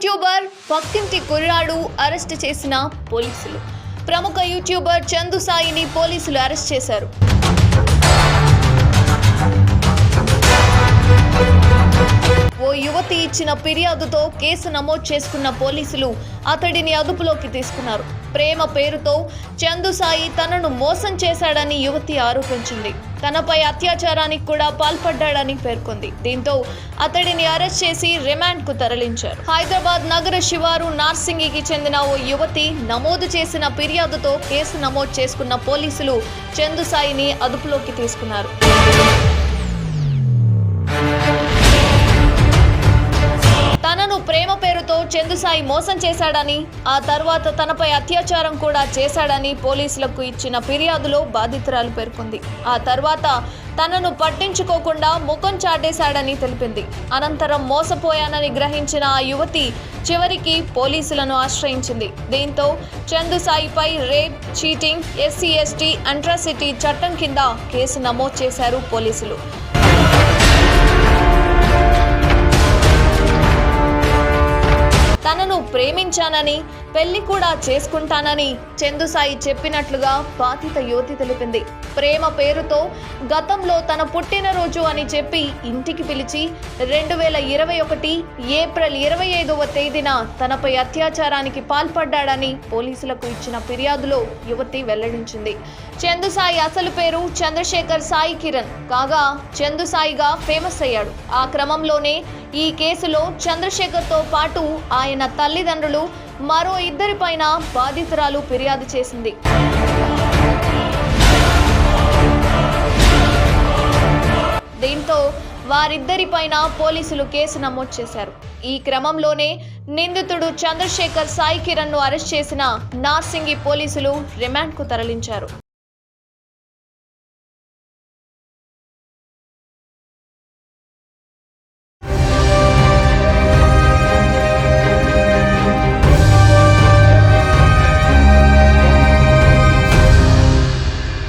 YouTuber పక్కింటి కుర్రాడు arrest చేసిన పోలీసులు. ప్రముఖ యూట్యూబర్ చందు సాయిని పోలీసులు అరెస్ట్ చేశారు. ఓ యువతి ఇచ్చిన ఫిర్యాదుతో కేసు నమోదు చేసుకున్న పోలీసులు అతడిని అదుపులోకి తీసుకున్నారు. ప్రేమ పేరుతో చందు సాయి తనను మోసం చేశాడని యువతి ఆరోపించింది. తనపై అత్యాచారానికి కూడా పాల్పడ్డాడని పేర్కొంది. దీంతో అతడిని అరెస్ట్ చేసి రిమాండ్కు తరలించారు. హైదరాబాద్ నగర శివారు నార్సింగికి చెందిన ఓ యువతి నమోదు చేసిన ఫిర్యాదుతో కేసు నమోదు చేసుకున్న పోలీసులు చందు సాయిని అదుపులోకి తీసుకున్నారు. తనను ప్రేమ పేరుతో చందు సాయి మోసం చేశాడని, ఆ తర్వాత తనపై అత్యాచారం కూడా చేశాడని పోలీసులకు ఇచ్చిన ఫిర్యాదులో బాధితురాలు పేర్కొంది. ఆ తర్వాత తనను పట్టించుకోకుండా ముఖం చాటేశాడని తెలిపింది. అనంతరం మోసపోయానని గ్రహించిన ఆ యువతి చివరికి పోలీసులను ఆశ్రయించింది. దీంతో చందు సాయిపై రేప్, చీటింగ్, SC/ST అట్రాసిటీ చట్టం కింద కేసు నమోదు చేశారు పోలీసులు. తనను ప్రేమించానని, పెళ్లి కూడా చేసుకుంటానని చందు సాయి చెప్పినట్లుగా బాధిత యువతి తెలిపింది. ప్రేమ పేరుతో గతంలో తన పుట్టినరోజు అని చెప్పి ఇంటికి పిలిచి 2021 ఏప్రిల్ 25వ తేదీన తనపై అత్యాచారానికి పాల్పడ్డాడని పోలీసులకు ఇచ్చిన ఫిర్యాదులో యువతి వెల్లడించింది. చందు సాయి అసలు పేరు చంద్రశేఖర్ సాయి కిరణ్ కాగా చందు సాయిగా ఫేమస్ అయ్యాడు. ఆ క్రమంలోనే ఈ కేసులో చంద్రశేఖర్తో పాటు ఆయన తల్లిదండ్రులు మరో ఇద్దరిపైన బాధితురాలు ఫిర్యాదు చేసింది. దీంతో వారిద్దరిపైన పోలీసులు కేసు నమోదు చేశారు. ఈ క్రమంలోనే నిందితుడు చంద్రశేఖర్ సాయి కిరణ్ ను అరెస్ట్ చేసిన నార్సింగి పోలీసులు రిమాండ్కు తరలించారు.